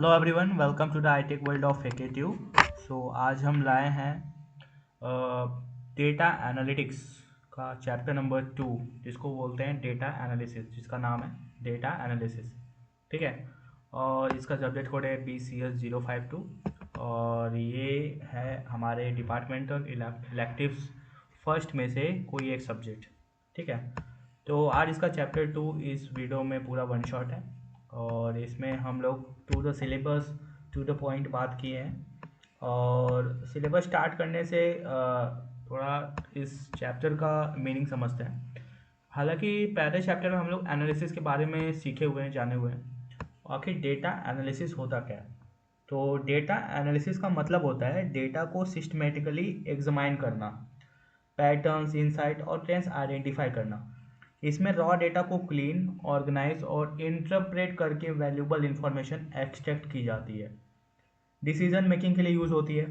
Hello everyone, welcome to the iTech world of FAQ। So आज हम लाए हैं डेटा एनालिटिक्स का चैप्टर नंबर 2, जिसको बोलते हैं डेटा एनालिसिस, जिसका नाम है डेटा एनालिसिस। ठीक है। और इसका सब्जेक्ट कोड है BCS 052 और ये है हमारे डिपार्टमेंटल इलेक्टिव्स फर्स्ट में से कोई एक सब्जेक्ट। ठीक है। तो आज इसका चैप्टर 2 इस वीडियो में पूरा वन शॉट है और इसमें हम लोग to the syllabus to the point बात किए हैं। और सिलेबस स्टार्ट करने से थोड़ा इस चैप्टर का मीनिंग समझते हैं। हालांकि पहले चैप्टर में हम लोग एनालिसिस के बारे में सीखे हुए हैं, जाने हुए हैं। आखिर डेटा एनालिसिस होता क्या है? तो डेटा एनालिसिस का मतलब होता है डेटा को सिस्टमेटिकली एग्जामाइन करना, पैटर्न्स, इंसाइट और ट्रेंड्स आइडेंटिफाई करना। इसमें रॉ डेटा को क्लीन, ऑर्गेनाइज और इंटरप्रेट करके वैल्यूबल इंफॉर्मेशन एक्सट्रैक्ट की जाती है, डिसीजन मेकिंग के लिए यूज़ होती है।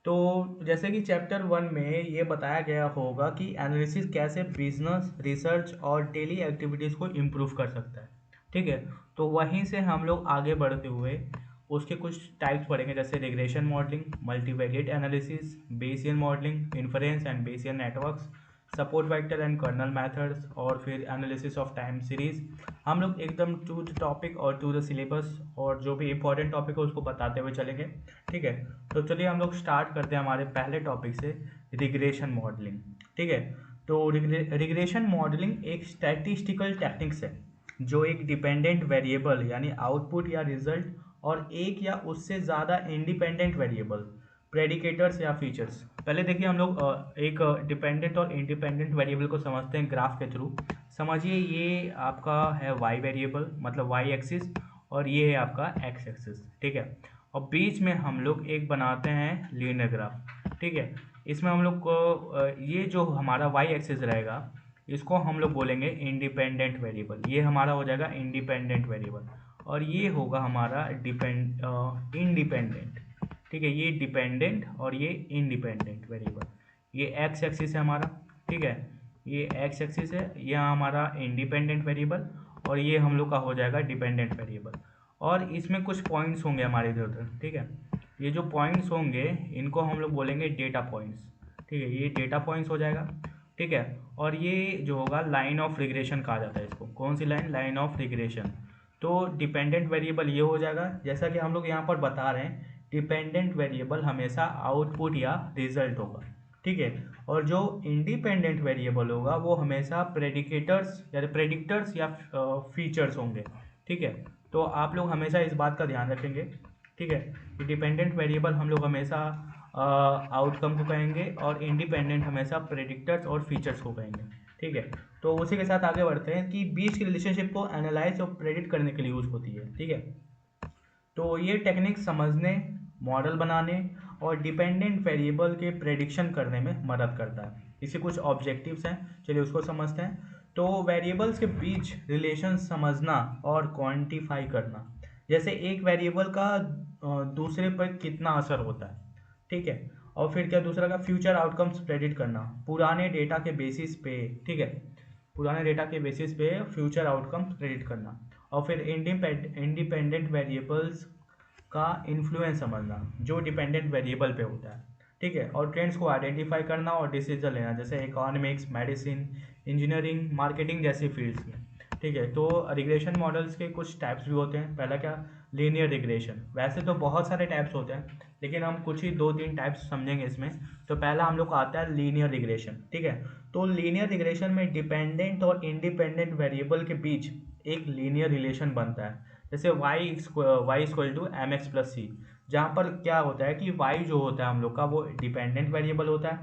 तो जैसे कि चैप्टर 1 में ये बताया गया होगा कि एनालिसिस कैसे बिजनेस, रिसर्च और डेली एक्टिविटीज़ को इम्प्रूव कर सकता है। ठीक है। तो वहीं से हम लोग आगे बढ़ते हुए उसके कुछ टाइप्स पढ़ेंगे, जैसे regression modelling, multivariate analysis, Bayesian modelling, inference and Bayesian networks, support vector and kernel methods, और फिर एनालिसिस ऑफ टाइम सीरीज। हम लोग एकदम टू द टॉपिक और टू द सिलेबस और जो भी इंपॉर्टेंट टॉपिक है उसको बताते हुए चलेंगे। ठीक है। तो चलिए हम लोग स्टार्ट करते हैं हमारे पहले टॉपिक से, रिग्रेशन मॉडलिंग। ठीक है। तो रिग्रेशन मॉडलिंग एक स्टैटिस्टिकल टेक्निक्स है जो एक डिपेंडेंट वेरिएबल यानी आउटपुट या रिजल्ट और एक या उससे ज़्यादा इंडिपेंडेंट वेरिएबल, प्रेडिकेटर्स या फीचर्स। पहले देखिए हम लोग एक डिपेंडेंट और इंडिपेंडेंट वेरिएबल को समझते हैं ग्राफ के थ्रू। समझिए ये आपका है वाई वेरिएबल, मतलब वाई एक्सिस, और ये है आपका एक्स एक्सिस। ठीक है। और बीच में हम लोग एक बनाते हैं लीनियर ग्राफ। ठीक है। इसमें हम लोग को ये जो हमारा वाई एक्सिस रहेगा इसको हम लोग बोलेंगे इंडिपेंडेंट वेरिएबल। ये हमारा हो जाएगा इंडिपेंडेंट वेरिएबल और ये होगा हमारा इंडिपेंडेंट। ठीक है। ये डिपेंडेंट और ये इंडिपेंडेंट वेरिएबल। ये एक्स एक्सिस है हमारा। ठीक है। ये एक्स एक्सिस है, यह हमारा इंडिपेंडेंट वेरिएबल और ये हम लोग का हो जाएगा डिपेंडेंट वेरिएबल। और इसमें कुछ पॉइंट्स होंगे हमारे इधर उधर। ठीक है। ये जो पॉइंट्स होंगे इनको हम लोग बोलेंगे डेटा पॉइंट्स। ठीक है। ये डेटा पॉइंट्स हो जाएगा। ठीक है। और ये जो होगा लाइन ऑफ रिग्रेशन कहा जाता है इसको। कौन सी लाइन? Line of regression. तो डिपेंडेंट वेरिएबल ये हो जाएगा, जैसा कि हम लोग यहाँ पर बता रहे हैं डिपेंडेंट वेरिएबल हमेशा आउटपुट या रिजल्ट होगा। ठीक है। और जो इंडिपेंडेंट वेरिएबल होगा वो हमेशा प्रेडिकेटर्स या प्रेडिक्टर्स या फीचर्स होंगे। ठीक है। तो आप लोग हमेशा इस बात का ध्यान रखेंगे। ठीक है। कि डिपेंडेंट वेरिएबल हम लोग हमेशा आउटकम को कहेंगे और इंडिपेंडेंट हमेशा प्रेडिक्टर्स और फीचर्स को कहेंगे। ठीक है। तो उसी के साथ आगे बढ़ते हैं कि बीच की रिलेशनशिप को एनालाइज और प्रेडिक्ट करने के लिए यूज होती है। ठीक है। तो ये टेक्निक समझने, मॉडल बनाने और डिपेंडेंट वेरिएबल के प्रेडिक्शन करने में मदद करता है। इसके कुछ ऑब्जेक्टिव्स हैं, चलिए उसको समझते हैं। तो वेरिएबल्स के बीच रिलेशन समझना और क्वांटिफाई करना, जैसे एक वेरिएबल का दूसरे पर कितना असर होता है। ठीक है। और फिर क्या दूसरा का फ्यूचर आउटकम्स प्रेडिक्ट करना पुराने डेटा के बेसिस पे। ठीक है। पुराने डेटा के बेसिस पे फ्यूचर आउटकम्स प्रेडिक्ट करना। और फिर इंडिपेंडेंट वेरिएबल्स का इन्फ्लुएंस समझना जो डिपेंडेंट वेरिएबल पे होता है। ठीक है। और ट्रेंड्स को आइडेंटिफाई करना और डिसीजन लेना, जैसे इकोनॉमिक्स, मेडिसिन, इंजीनियरिंग, मार्केटिंग जैसी फील्ड्स में। ठीक है। तो रिग्रेशन मॉडल्स के कुछ टाइप्स भी होते हैं। पहला क्या? Linear regression. वैसे तो बहुत सारे टाइप्स होते हैं लेकिन हम कुछ ही दो तीन टाइप्स समझेंगे इसमें। तो पहला हम लोग को आता है लीनियर रिग्रेशन। ठीक है। तो लीनियर रिग्रेशन में डिपेंडेंट और इंडिपेंडेंट वेरिएबल के बीच एक लीनियर रिलेशन बनता है, जैसे y equal to m x plus c. जहाँ पर क्या होता है कि वाई जो होता है हम लोग का वो डिपेंडेंट वेरिएबल होता है,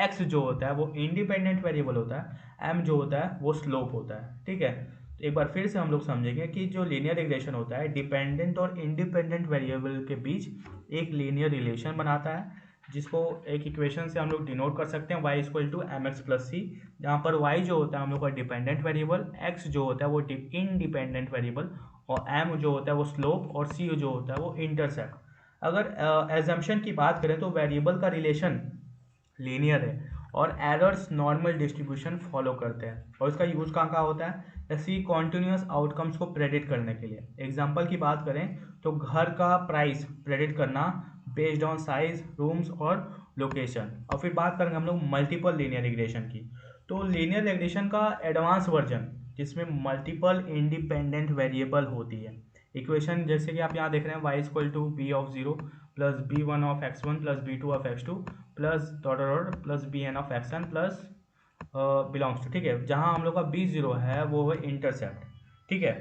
एक्स जो होता है वो इंडिपेंडेंट वेरिएबल होता है, एम जो होता है वो स्लोप होता है। ठीक है। तो एक बार फिर से हम लोग समझेंगे कि जो लीनियर रिग्रेशन होता है डिपेंडेंट और इंडिपेंडेंट वेरिएबल के बीच एक लीनियर रिलेशन बनाता है, जिसको एक इक्वेशन से हम लोग डिनोट कर सकते हैं, y equal to m x plus c. जहाँ पर y जो होता है हम लोग का डिपेंडेंट वेरिएबल, x जो होता है वो इंडिपेंडेंट वेरिएबल, और m जो होता है वो स्लोप, और c जो होता है वो इंटरसेप्ट। अगर एजम्पशन की बात करें तो वेरिएबल का रिलेशन लीनियर है और एरर्स नॉर्मल डिस्ट्रीब्यूशन फॉलो करते हैं। और इसका यूज़ कहाँ कहाँ होता है, जैसे कॉन्टिन्यूस आउटकम्स को प्रेडिक्ट करने के लिए। एग्जांपल की बात करें तो घर का प्राइस प्रेडिक्ट करना बेस्ड ऑन साइज, रूम्स और लोकेशन। और फिर बात करेंगे हम लोग मल्टीपल लीनियर रिग्रेशन की। तो लीनियर रिग्रेशन का एडवांस वर्जन जिसमें मल्टीपल इंडिपेंडेंट वेरिएबल होती है। इक्वेशन जैसे कि आप यहाँ देख रहे हैं, y equal to B of zero plus B one of X one plus B two of X two plus dot dot plus B N of X N plus belongs to. ठीक है, जहाँ हम लोग का बी जीरो है वो है intercept. ठीक है,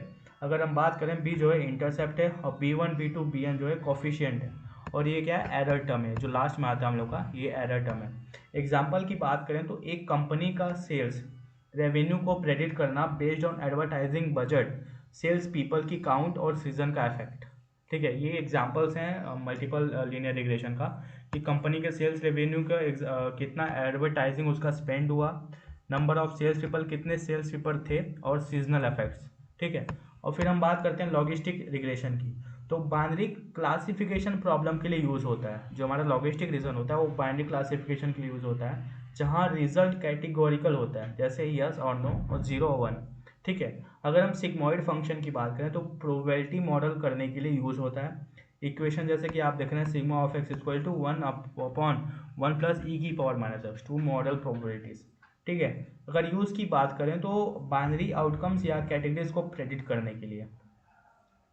अगर हम बात करें बी जो है इंटरसेप्ट है और B one B two B N जो है कोफिशिएंट है, और ये क्या है, एरर टर्म है, जो लास्ट में आता है हम लोग का, ये एरर टर्म है। एग्जाम्पल की बात करें तो एक कंपनी का सेल्स रेवेन्यू को प्रेडिक्ट करना based on advertising budget, sales people की काउंट और सीजन का इफेक्ट। ठीक है, ये एग्जांपल्स हैं मल्टीपल लीनियर रिग्रेशन का, कि कंपनी के सेल्स रेवेन्यू का कितना एडवर्टाइजिंग उसका स्पेंड हुआ, नंबर ऑफ सेल्स पीपल, कितने सेल्स पीपल थे, और सीजनल इफेक्ट्स। ठीक है, और फिर हम बात करते हैं लॉजिस्टिक रिग्रेशन की। तो बाइनरी क्लासिफिकेशन प्रॉब्लम के लिए यूज़ होता है। जो हमारा लॉजिस्टिक रीजन होता है वो बाइनरी क्लासिफिकेशन के लिए यूज़ होता है, जहाँ रिजल्ट कैटेगोरिकल होता है, जैसे यस और नो और 0 और 1। ठीक है, अगर हम सिग्मॉइड फंक्शन की बात करें तो प्रोबेबिलिटी मॉडल करने के लिए यूज़ होता है। इक्वेशन जैसे कि आप देख रहे हैं, sigma of x equal to 1 upon 1 plus e की power minus x, to model probabilities. ठीक है, अगर यूज़ की बात करें तो बाइनरी आउटकम्स या कैटेगरीज को प्रेडिक्ट करने के लिए।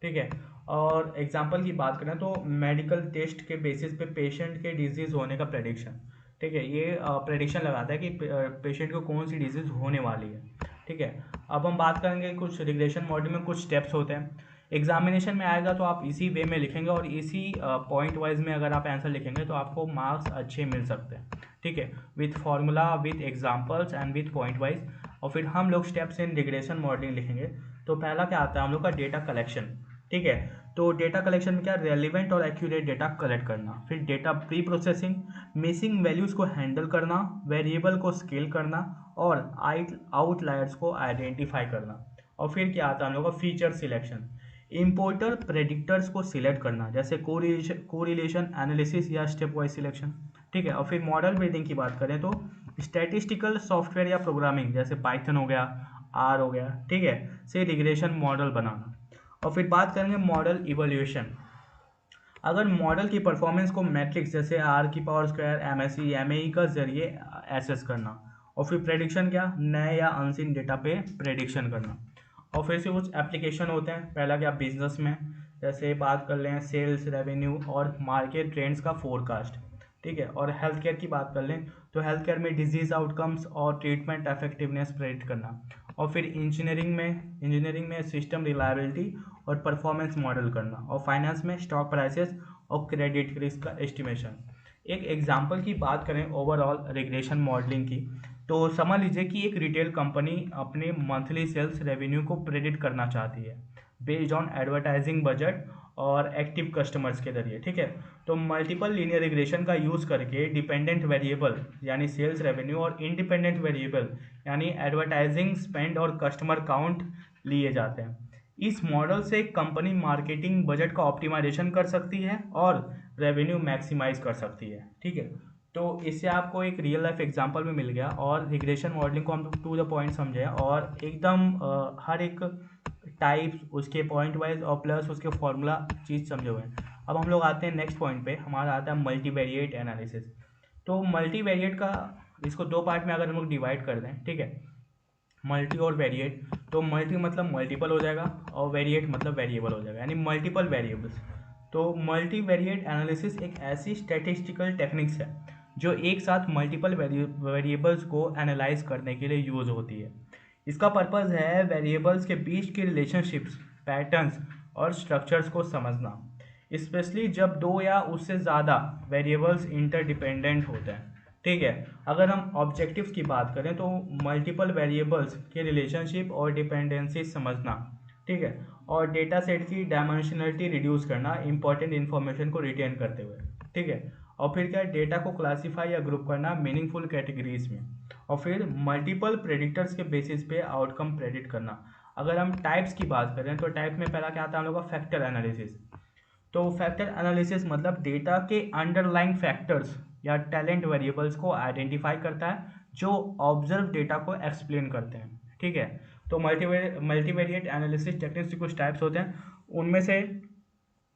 ठीक है, और एग्जाम्पल की बात करें तो मेडिकल टेस्ट के बेसिस पे पेशेंट के डिजीज़ होने का प्रेडिक्शन। ठीक है, ये प्रेडिक्शन लगाता है कि पेशेंट को कौन सी डिजीज़ होने वाली है। ठीक है, अब हम बात करेंगे कुछ रिग्रेशन मॉडल में कुछ स्टेप्स होते हैं। एग्जामिनेशन में आएगा तो आप इसी वे में लिखेंगे और इसी पॉइंट वाइज में अगर आप आंसर लिखेंगे तो आपको मार्क्स अच्छे मिल सकते हैं। ठीक है, with formula, with examples and with point wise. और फिर हम लोग स्टेप्स इन रिग्रेशन मॉडलिंग लिखेंगे। तो पहला क्या आता है हम लोग का, डेटा कलेक्शन। ठीक है, तो डेटा कलेक्शन में क्या, रेलिवेंट और एक्यूरेट डेटा कलेक्ट करना, फिर data pre processing, missing values को हैंडल करना, वेरिएबल को स्केल करना और आउटलायर्स को आइडेंटिफाई करना। और फिर क्या आता है हम लोग का, फीचर सिलेक्शन, इम्पोर्टर प्रेडिक्टर्स को सिलेक्ट करना, जैसे कोरिलेशन एनालिसिस या स्टेप वाइज सिलेक्शन। ठीक है, और फिर मॉडल बिल्डिंग की बात करें तो स्टैटिस्टिकल सॉफ्टवेयर या प्रोग्रामिंग, जैसे पाइथन हो गया, आर हो गया, ठीक है, से रिग्रेशन मॉडल बनाना। और फिर बात करेंगे मॉडल इवोल्यूशन। अगर मॉडल की परफॉर्मेंस को मैट्रिक्स जैसे आर की पावर स्क्वायर, एमएसई, एमएई का जरिए एसेस करना। और फिर प्रेडिक्शन क्या, नए या अनसीन डेटा पे प्रेडिक्शन करना। और फिर से कुछ एप्लीकेशन होते हैं, पहला क्या, बिजनेस में, जैसे बात कर लें सेल्स रेवेन्यू और मार्केट ट्रेंड्स का फोरकास्ट। ठीक है, और हेल्थ केयर की बात कर लें तो हेल्थ केयर में डिजीज़ आउटकम्स और ट्रीटमेंट इफेक्टिवनेस प्रेडिक्ट करना। और फिर इंजीनियरिंग में सिस्टम रिलायबिलिटी और परफॉर्मेंस मॉडल करना। और फाइनेंस में स्टॉक प्राइसेस और क्रेडिट रिस्क का एस्टिमेशन। एक एग्जांपल की बात करें ओवरऑल रिग्रेशन मॉडलिंग की, तो समझ लीजिए कि एक रिटेल कंपनी अपने मंथली सेल्स रेवेन्यू को प्रेडिक्ट करना चाहती है बेस्ड ऑन एडवर्टाइजिंग बजट और एक्टिव कस्टमर्स के जरिए। ठीक है, तो मल्टीपल लीनियर रिग्रेशन का यूज़ करके डिपेंडेंट वेरिएबल यानी सेल्स रेवेन्यू और इंडिपेंडेंट वेरिएबल यानी एडवर्टाइजिंग स्पेंड और कस्टमर काउंट लिए जाते हैं। इस मॉडल से कंपनी मार्केटिंग बजट का ऑप्टिमाइजेशन कर सकती है और रेवेन्यू मैक्सिमाइज कर सकती है। ठीक है, तो इससे आपको एक रियल लाइफ एग्जांपल भी मिल गया और रिग्रेशन मॉडलिंग को हम टू द पॉइंट समझे और एकदम हर एक टाइप्स उसके पॉइंट वाइज और प्लस उसके फॉर्मूला चीज़ समझे हुए हैं। अब हम लोग आते हैं नेक्स्ट पॉइंट पे, हमारा आता है मल्टीवेरिएट एनालिसिस। तो मल्टीवेरिएट का इसको दो पार्ट में अगर हम लोग डिवाइड कर दें, ठीक है, मल्टी और वेरिएट। तो मल्टी मतलब मल्टीपल हो जाएगा और वेरिएट मतलब वेरिएबल हो जाएगा, यानी मल्टीपल वेरिएबल्स। तो मल्टीवेरिएट एनालिसिस एक ऐसी स्टैटिस्टिकल टेक्निक्स है जो एक साथ मल्टीपल वेरिएबल्स को एनालाइज करने के लिए यूज़ होती है। इसका पर्पज़ है वेरिएबल्स के बीच के रिलेशनशिप्स, पैटर्न्स और स्ट्रक्चर्स को समझना, स्पेशली जब दो या उससे ज़्यादा वेरिएबल्स इंटरडिपेंडेंट होते हैं। ठीक है, अगर हम ऑब्जेक्टिव्स की बात करें तो मल्टीपल वेरिएबल्स के रिलेशनशिप और डिपेंडेंसी समझना, ठीक है, और डेटा सेट की डायमेंशनलिटी रिड्यूस करना इंपॉर्टेंट इन्फॉर्मेशन को रिटेन करते हुए। ठीक है, और फिर क्या, डेटा को क्लासीफाई या ग्रुप करना मीनिंगफुल कैटेगरीज में। और फिर मल्टीपल प्रेडिक्टर्स के बेसिस पे आउटकम प्रेडिक्ट करना। अगर हम टाइप्स की बात करें तो टाइप में पहला क्या आता है हम लोग का, फैक्टर एनालिसिस। तो फैक्टर एनालिसिस मतलब डेटा के अंडरलाइंग फैक्टर्स या टैलेंट वेरिएबल्स को आइडेंटिफाई करता है जो ऑब्जर्व डेटा को एक्सप्लेन करते हैं। ठीक है, तो मल्टीवेरिएट एनालिसिस टेक्निक्स के कुछ टाइप्स होते हैं, उनमें से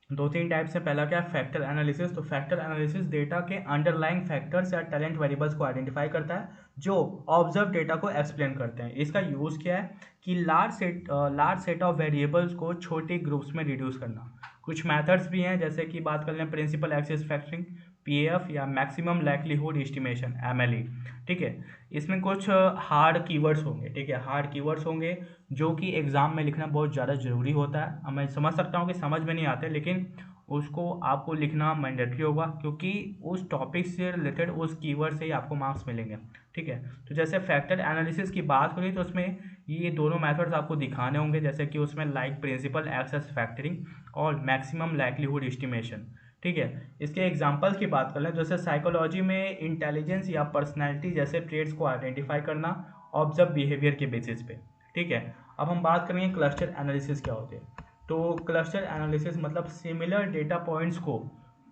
2-3 टाइप्स है। पहला क्या है, फैक्टर एनालिसिस। तो फैक्टर एनालिसिस डेटा के अंडरलाइंग फैक्टर्स या टैलेंट वेरिएबल्स को आइडेंटिफाई करता है जो ऑब्जर्व डेटा को एक्सप्लेन करते हैं। इसका यूज़ क्या है कि लार्ज सेट ऑफ वेरिएबल्स को छोटे ग्रुप्स में रिड्यूस करना। कुछ मेथड्स भी हैं, जैसे कि बात कर लें प्रिंसिपल एक्सेस फैक्टरिंग, पीएएफ, या मैक्सिमम लाइक्लीहुड एस्टिमेशन, एमएलई। ठीक है, इसमें कुछ हार्ड कीवर्ड्स होंगे। ठीक है, हार्ड कीवर्ड्स होंगे जो कि एग्ज़ाम में लिखना बहुत ज़्यादा ज़रूरी होता है। अब मैं समझ सकता हूँ कि समझ में नहीं आते, लेकिन उसको आपको लिखना मैंडेटरी होगा, क्योंकि उस टॉपिक से रिलेटेड उस कीवर्ड से ही आपको मार्क्स मिलेंगे। ठीक है, तो जैसे फैक्टर एनालिसिस की बात करें तो उसमें ये दोनों मेथड्स आपको दिखाने होंगे, जैसे कि उसमें लाइक प्रिंसिपल एक्सेस फैक्टरिंग और मैक्सिमम लाइक्लीहुड एस्टिमेशन। ठीक है, इसके एग्जांपल्स की बात कर लें, जैसे साइकोलॉजी में इंटेलिजेंस या पर्सनैलिटी जैसे ट्रेड्स को आइडेंटिफाई करना ऑब्जर्व बिहेवियर के बेसिस पे। ठीक है, अब हम बात करेंगे क्लस्टर एनालिसिस क्या होते हैं। तो क्लस्टर एनालिसिस मतलब सिमिलर डेटा पॉइंट्स को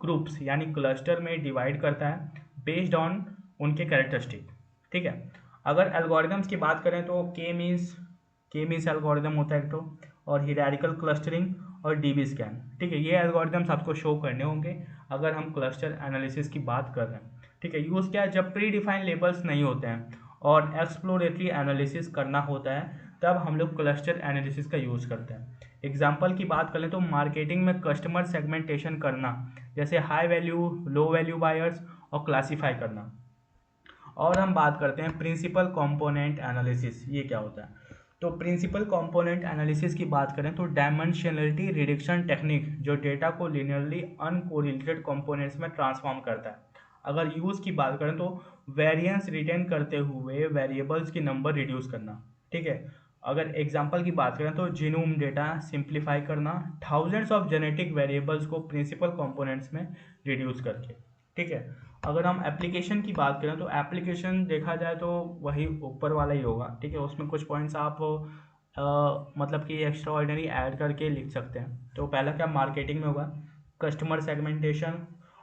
ग्रुप्स यानी क्लस्टर में डिवाइड करता है बेस्ड ऑन उनके कैरेक्टरिस्टिक। ठीक है, अगर एल्गोरिदम्स की बात करें तो के मीन्स एल्गोरिदम होता है एक तो, और हिरारिकल क्लस्टरिंग और डीबी स्कैन। ठीक है, ये एल्गोरिदम्स आपको शो करने होंगे अगर हम क्लस्टर एनालिसिस की बात कर रहे हैं। ठीक है, यूज़ क्या है, जब प्री डिफाइन लेबल्स नहीं होते हैं और एक्सप्लोरेटरी एनालिसिस करना होता है तब हम लोग क्लस्टर एनालिसिस का यूज़ करते हैं। एग्जाम्पल की बात करें तो मार्केटिंग में कस्टमर सेगमेंटेशन करना, जैसे high value low value buyers, और क्लासीफाई करना। और हम बात करते हैं प्रिंसिपल कंपोनेंट एनालिसिस, ये क्या होता है। तो प्रिंसिपल कंपोनेंट एनालिसिस की बात करें तो डायमेंशनलिटी रिडक्शन टेक्निक जो डेटा को लिनियरली अनकोरिलेटेड कंपोनेंट्स में ट्रांसफॉर्म करता है। अगर यूज़ की बात करें तो वेरिएंस रिटेन करते हुए वेरिएबल्स की नंबर रिड्यूस करना। ठीक है, अगर एग्जांपल की बात करें तो जीनोम डेटा सिंप्लीफाई करना थाउजेंड्स ऑफ जेनेटिक वेरिएबल्स को प्रिंसिपल कंपोनेंट्स में रिड्यूस करके। ठीक है, अगर हम एप्लीकेशन की बात करें तो एप्लीकेशन देखा जाए तो वही ऊपर वाला ही होगा। ठीक है, उसमें कुछ पॉइंट्स आप मतलब कि एक्स्ट्रा ऑर्डिनरी ऐड करके लिख सकते हैं। तो पहला क्या मार्केटिंग में होगा, कस्टमर सेगमेंटेशन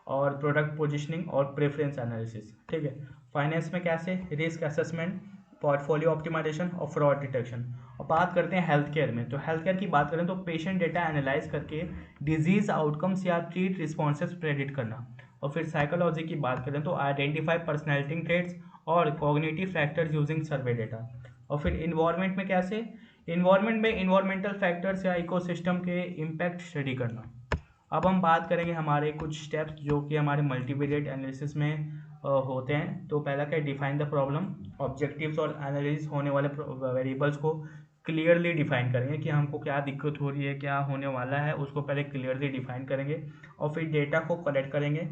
और प्रोडक्ट पोजिशनिंग और प्रेफरेंस एनालिसिस। ठीक है, फाइनेंस में कैसे रिस्क असेसमेंट, पोर्टफोलियो ऑप्टिमाइजेशन और फ्रॉड डिटेक्शन। और बात करते हैं हेल्थ केयर में, तो हेल्थ केयर की बात करें तो पेशेंट डेटा एनालाइज करके डिजीज आउटकम्स या ट्रीट रिस्पॉन्सेस प्रेडिक्ट करना। और फिर साइकोलॉजी की बात करें तो आइडेंटिफाई पर्सनैलिटी ट्रेट्स और cognitive factors using survey data. और फिर इन्वायरमेंट में कैसे, इन्वायरमेंट में इन्वायरमेंटल फैक्टर्स या इकोसिस्टम के इम्पैक्ट स्टडी करना। अब हम बात करेंगे हमारे कुछ स्टेप्स जो कि हमारे मल्टीवेरिएट एनालिसिस में होते हैं। तो पहला क्या, डिफाइन द प्रॉब्लम, ऑब्जेक्टिव्स और एनालिसिस होने वाले वेरिएबल्स को क्लियरली डिफाइन करेंगे कि हमको क्या दिक्कत हो रही है, क्या होने वाला है, उसको पहले क्लियरली डिफाइन करेंगे। और फिर डेटा को कलेक्ट करेंगे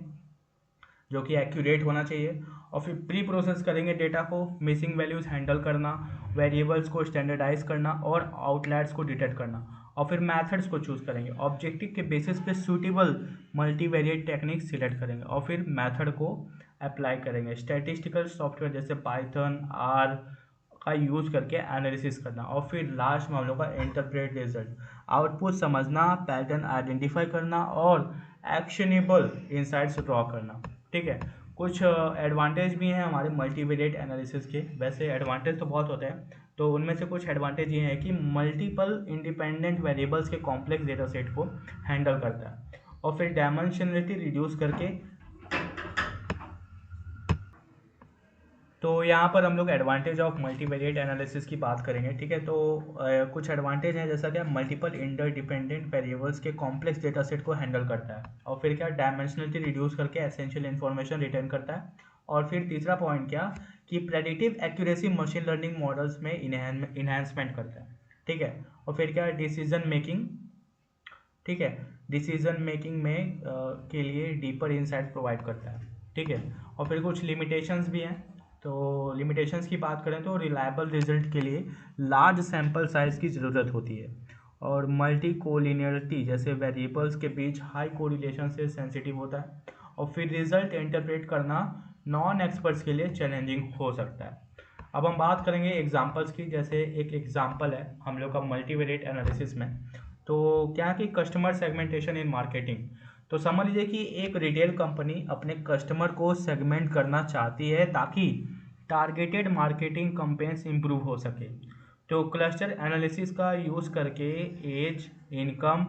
जो कि एक्यूरेट होना चाहिए। और फिर प्री प्रोसेस करेंगे डेटा को, मिसिंग वैल्यूज़ हैंडल करना, वेरिएबल्स को स्टैंडर्डाइज करना और आउटलायर्स को डिटेक्ट करना। और फिर मेथड्स को चूज़ करेंगे, ऑब्जेक्टिव के बेसिस पे सूटेबल मल्टीवेरिएट टेक्निक सिलेक्ट करेंगे और फिर मेथड को अप्लाई करेंगे। स्टैटिस्टिकल सॉफ्टवेयर जैसे पाइथन, आर का यूज़ करके एनालिसिस करना। और फिर लास्ट में हम लोग का इंटरप्रेट रिजल्ट, आउटपुट समझना, पैटर्न आइडेंटिफाई करना और एक्शनेबल इंसाइट्स ड्रॉ करना। ठीक है, कुछ एडवांटेज भी हैं हमारे मल्टीवेरिएट एनालिसिस के। वैसे एडवांटेज तो बहुत होते हैं, तो उनमें से कुछ एडवांटेज ये हैं कि मल्टीपल इंडिपेंडेंट वेरिएबल्स के कॉम्प्लेक्स डेटा सेट को हैंडल करता है। और फिर डायमेंशनलिटी रिड्यूस करके, तो यहाँ पर हम लोग एडवांटेज ऑफ मल्टीवेरिएट एनालिसिस की बात करेंगे। ठीक है, तो कुछ एडवांटेज हैं, जैसा कि मल्टीपल इंटरडिपेंडेंट वेरिएबल्स के कॉम्प्लेक्स डेटा सेट को हैंडल करता है। और फिर क्या, डायमेंशनलिटी रिड्यूस करके एसेंशियल इन्फॉर्मेशन रिटेन करता है। और फिर तीसरा पॉइंट क्या, कि predictive accuracy machine learning models में इन्हांसमेंट करता है। ठीक है, और फिर क्या, डिसीजन मेकिंग, ठीक है, डिसीजन मेकिंग में के लिए डीपर इंसाइट प्रोवाइड करता है। ठीक है, और फिर कुछ लिमिटेशंस भी हैं। तो लिमिटेशंस की बात करें तो रिलायबल रिजल्ट के लिए लार्ज सैंपल साइज की ज़रूरत होती है, और मल्टी कोलिनियरिटी जैसे वेरिएबल्स के बीच हाई कोरिलेशन से सेंसिटिव होता है। और फिर रिजल्ट इंटरप्रेट करना नॉन एक्सपर्ट्स के लिए चैलेंजिंग हो सकता है। अब हम बात करेंगे एग्जांपल्स की, जैसे एक एग्जांपल है हम लोग का मल्टीवेरिएट एनालिसिस में। तो क्या कि कस्टमर सेगमेंटेशन इन मार्केटिंग, तो समझ लीजिए कि एक रिटेल कंपनी अपने कस्टमर को सेगमेंट करना चाहती है ताकि टारगेटेड मार्केटिंग कैंपेन्स इंप्रूव हो सके। तो क्लस्टर एनालिसिस का यूज़ करके एज, इनकम,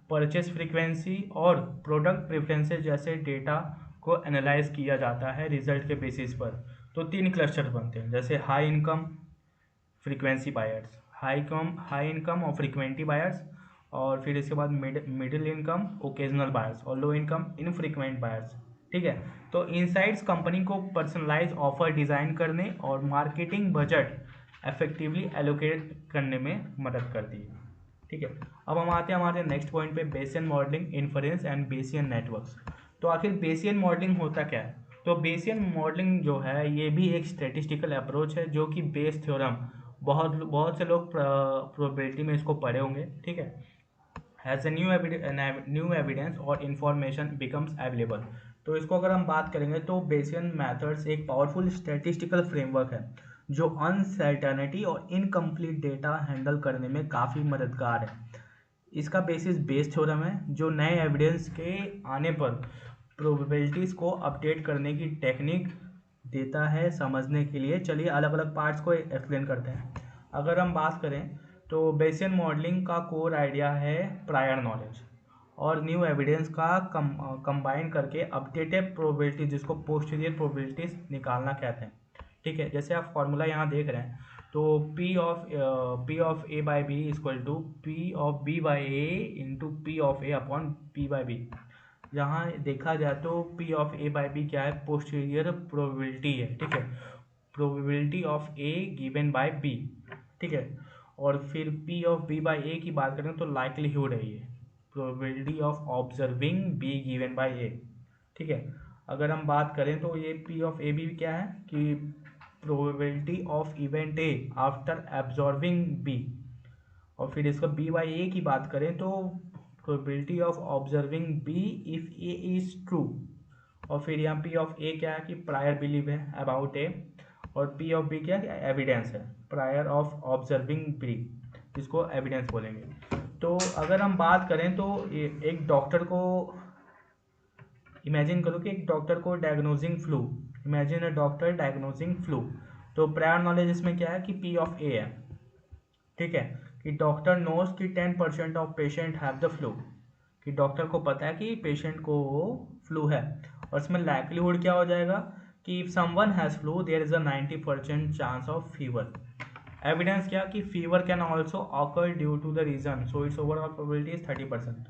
परचेस फ्रीक्वेंसी और प्रोडक्ट प्रेफरेंसेस जैसे डेटा को एनालाइज किया जाता है रिजल्ट के बेसिस पर। तो 3 क्लस्टर बनते हैं, जैसे high income frequency buyers, high income और फ्रीक्वेंटी बायर्स, और फिर इसके बाद मिडिल इनकम ओकेजनल बायर्स और लो इनकम इनफ्रीक्वेंट बायर्स। ठीक है, तो इनसाइट्स कंपनी को पर्सनलाइज ऑफर डिज़ाइन करने और मार्केटिंग बजट इफेक्टिवली एलोकेट करने में मदद करती है। ठीक है, अब हम आते हैं हमारे नेक्स्ट पॉइंट पे, Bayesian modelling, inference and Bayesian networks. तो आखिर बेसियन मॉडलिंग होता क्या है? तो बेसियन मॉडलिंग जो है ये भी एक स्टैटिस्टिकल अप्रोच है जो कि बेस थ्योरम, बहुत से लोग प्रोबेबिलिटी में इसको पढ़े होंगे। ठीक है, एज ए न्यू एविडेंस और इन्फॉर्मेशन बिकम्स अवेलेबल। तो इसको अगर हम बात करेंगे तो बेसियन मेथड्स एक पावरफुल स्टैटिस्टिकल फ्रेमवर्क है जो अनसर्टेनिटी और इनकम्प्लीट डेटा हैंडल करने में काफ़ी मददगार है। इसका बेसिस बेस थ्योरम है जो नए एविडेंस के आने पर प्रोबेबिलिटीज़ को अपडेट करने की टेक्निक देता है। समझने के लिए चलिए अलग अलग पार्ट्स को एक्सप्लेन करते हैं। अगर हम बात करें तो बेसियन मॉडलिंग का कोर आइडिया है प्रायर नॉलेज और न्यू एविडेंस का कंबाइन करके अपडेटेड प्रोबेबिलिटी, जिसको पोस्टीरियर प्रोबेबिलिटीज निकालना कहते हैं। ठीक है, जैसे आप फॉर्मूला यहाँ देख रहे हैं, तो P of A by B equal to P of B by A into P of A upon P by B. यहाँ देखा जाए तो P of A by B क्या है? पोस्टीरियर प्रोबेबिलिटी है। ठीक है, probability of A given by B। ठीक है, और फिर P of B by A की बात करें तो लाइक्लीहुड है ये, probability of observing B given by A। ठीक है, अगर हम बात करें तो ये P ऑफ A भी क्या है कि probability of event A after absorbing B। और फिर इसका B बाई ए की बात करें तो probability of observing B if A is true. और फिर यहाँ P ऑफ A क्या है कि प्रायर बिलीव है अबाउट A, और P ऑफ B क्या है? एविडेंस है, प्रायर ऑफ ऑब्जर्विंग B, जिसको एविडेंस बोलेंगे। तो अगर हम बात करें तो एक डॉक्टर को इमेजिन करो कि एक डॉक्टर को diagnosing flu, imagine a doctor diagnosing flu. तो प्रायर नॉलेज इसमें क्या है कि P ऑफ A है। ठीक है, कि डॉक्टर नोज कि 10% of patient have the flu, कि डॉक्टर को पता है कि पेशेंट को फ्लू है। और इसमें लाइक्लीहुड क्या हो जाएगा कि if someone has flu there is a 90% chance of fever. Evidence क्या कि fever can also occur due to the reason, so it's overall probability is 30%।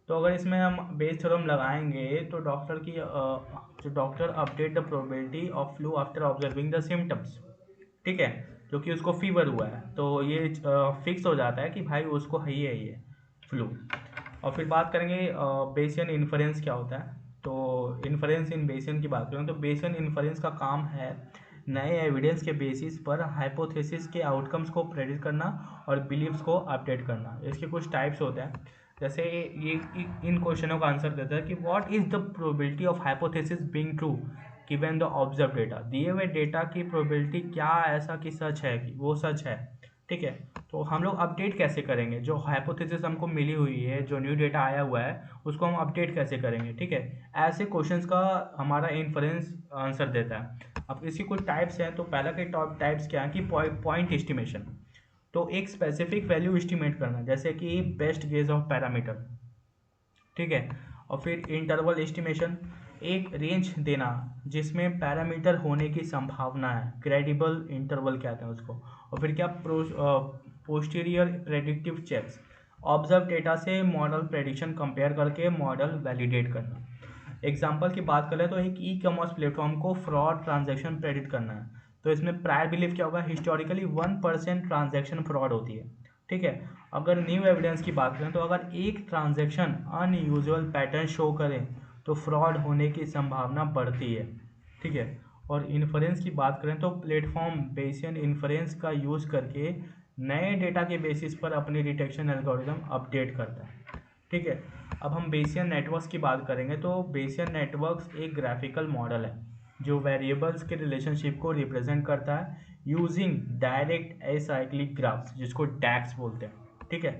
तो अगर इसमें हम बेस थ्योरम लगाएंगे तो doctor update the probability of flu after observing the symptoms. ठीक है, क्योंकि उसको फीवर हुआ है तो ये फिक्स हो जाता है कि भाई उसको है ही है ये फ्लू। और फिर बात करेंगे बेसियन इन्फरेंस क्या होता है। तो इन्फरेंस इन बेसियन की बात करें तो बेसियन इन्फरेंस का काम है नए एविडेंस के बेसिस पर हाइपोथेसिस के आउटकम्स को प्रेडिक्ट करना और बिलीव्स को अपडेट करना। इसके कुछ टाइप्स होते हैं, जैसे ये इन क्वेश्चनों का आंसर देता है कि what is the probability of hypothesis being true given the observe data. दिए हुए डेटा की प्रोबेबिलिटी क्या ऐसा कि सच है कि वो सच है। ठीक है, तो हम लोग अपडेट कैसे करेंगे? जो हाइपोथेसिस हमको मिली हुई है, जो न्यू डेटा आया हुआ है, उसको हम अपडेट कैसे करेंगे? ठीक है, ऐसे क्वेश्चंस का हमारा इन्फरेंस आंसर देता है। अब इसकी कुछ टाइप्स हैं, तो पहला के टॉप टाइप्स क्या है कि पॉइंट एस्टिमेशन। तो एक स्पेसिफिक वैल्यू एस्टिमेट करना, जैसे कि बेस्ट गेज ऑफ पैरामीटर। ठीक है, और फिर इंटरवल एस्टिमेशन, एक रेंज देना जिसमें पैरामीटर होने की संभावना है, क्रेडिबल इंटरवल कहते हैं उसको। और फिर क्या posterior predictive checks, observe data से मॉडल प्रेडिक्शन कंपेयर करके मॉडल वैलिडेट करना। एग्जाम्पल की बात करें तो एक ई कॉमर्स प्लेटफॉर्म को फ्रॉड ट्रांजैक्शन प्रेडिक्ट करना है, तो इसमें प्रायर बिलीफ क्या होगा? हिस्टोरिकली 1% ट्रांजैक्शन फ्रॉड होती है। ठीक है, अगर न्यू एविडेंस की बात करें तो अगर एक ट्रांजैक्शन अनयूजुअल पैटर्न शो करें तो फ्रॉड होने की संभावना बढ़ती है। ठीक है, और इन्फरेंस की बात करें तो प्लेटफॉर्म बेसियन इन्फरेंस का यूज़ करके नए डेटा के बेसिस पर अपनी डिटेक्शन एल्गोरिदम अपडेट करता है। ठीक है, अब हम बेसियन नेटवर्क्स की बात करेंगे तो बेसियन नेटवर्क्स एक ग्राफिकल मॉडल है जो वेरिएबल्स के रिलेशनशिप को रिप्रेजेंट करता है यूजिंग डायरेक्ट एसाइक्लिक ग्राफ्स, जिसको डैक्स बोलते हैं। ठीक है,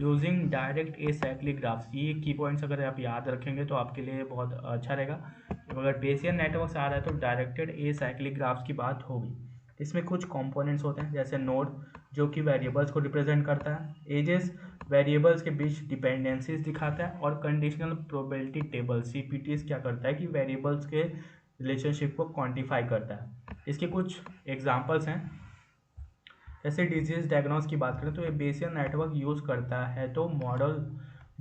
यूजिंग डायरेक्ट एसाइक्लिक ग्राफ्स। ये की पॉइंट्स अगर आप याद रखेंगे तो आपके लिए बहुत अच्छा रहेगा। अगर बेसियन नेटवर्क आ रहा है तो डायरेक्टेड एसाइक्लिक ग्राफ्स की बात होगी। इसमें कुछ कंपोनेंट्स होते हैं, जैसे नोड जो कि वेरिएबल्स को रिप्रेजेंट करता है, एजेस वेरिएबल्स के बीच डिपेंडेंसीज दिखाता है, और कंडीशनल प्रोबेबिलिटी टेबल सीपीटीज क्या करता है कि वेरिएबल्स के रिलेशनशिप को क्वांटिफाई करता है। इसके कुछ एग्जांपल्स हैं, जैसे डिजीज डायग्नोस की बात करें तो ये बेसियन नेटवर्क यूज़ करता है तो मॉडल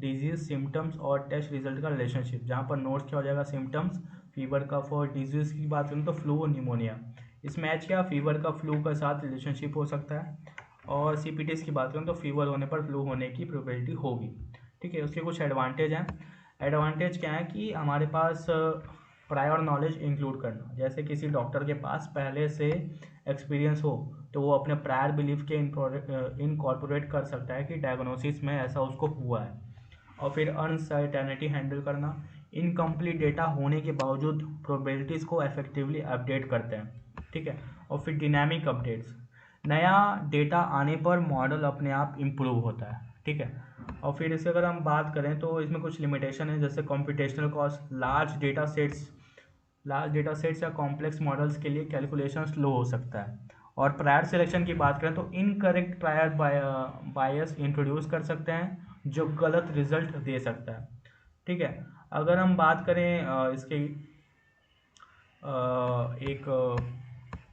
डिजीज सिम्टम्स और टेस्ट रिजल्ट का रिलेशनशिप, जहाँ पर नोट्स क्या हो जाएगा सिम्टम्स, फीवर कफ, और डिजीज की बात करें तो फ्लू और निमोनिया, इस मैच क्या फीवर का फ्लू का साथ रिलेशनशिप हो सकता है। और सीपीटीज की बात करें तो फीवर होने पर फ्लू होने की प्रोबेबिलिटी होगी। ठीक है, उसके कुछ एडवांटेज हैं। एडवांटेज क्या है कि हमारे पास प्रायर नॉलेज इंक्लूड करना, जैसे किसी डॉक्टर के पास पहले से एक्सपीरियंस हो तो वो अपने प्रायर बिलीफ के इनकॉर्पोरेट कर सकता है कि डायग्नोसिस में ऐसा उसको हुआ है। और फिर अनसर्टेनिटी हैंडल करना, इनकम्प्लीट डेटा होने के बावजूद प्रोबेबिलिटीज़ को इफेक्टिवली अपडेट करते हैं। ठीक है, और फिर डिनामिक अपडेट्स, नया डेटा आने पर मॉडल अपने आप इम्प्रूव होता है। ठीक है, और फिर इसे अगर हम बात करें तो इसमें कुछ लिमिटेशन है, जैसे computational cost, large data sets या कॉम्प्लेक्स मॉडल्स के लिए कैलकुलेशन स्लो हो सकता है। और प्रायर सिलेक्शन की बात करें तो इनकरेक्ट प्रायर बायस इंट्रोड्यूस कर सकते हैं जो गलत रिजल्ट दे सकता है। ठीक है, अगर हम बात करें इसके एक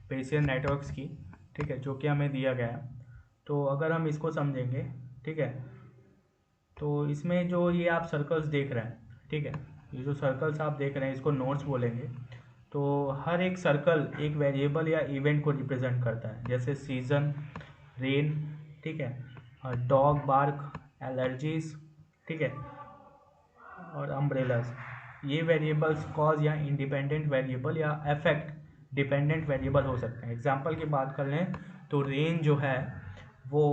बेसियन नेटवर्क्स की, ठीक है, जो कि हमें दिया गया है, तो अगर हम इसको समझेंगे, ठीक है, तो इसमें जो ये आप सर्कल्स देख रहे हैं, ठीक है, ये जो सर्कल्स आप देख रहे हैं इसको नोड्स बोलेंगे। तो हर एक सर्कल एक वेरिएबल या इवेंट को रिप्रेजेंट करता है, जैसे सीजन, रेन, ठीक है, डॉग बार्क, एलर्जीज, ठीक है, और अम्ब्रेलास। ये वेरिएबल्स कॉज या इंडिपेंडेंट वेरिएबल या अफेक्ट डिपेंडेंट वेरिएबल हो सकते हैं। एग्जांपल की बात कर लें तो रेन जो है वो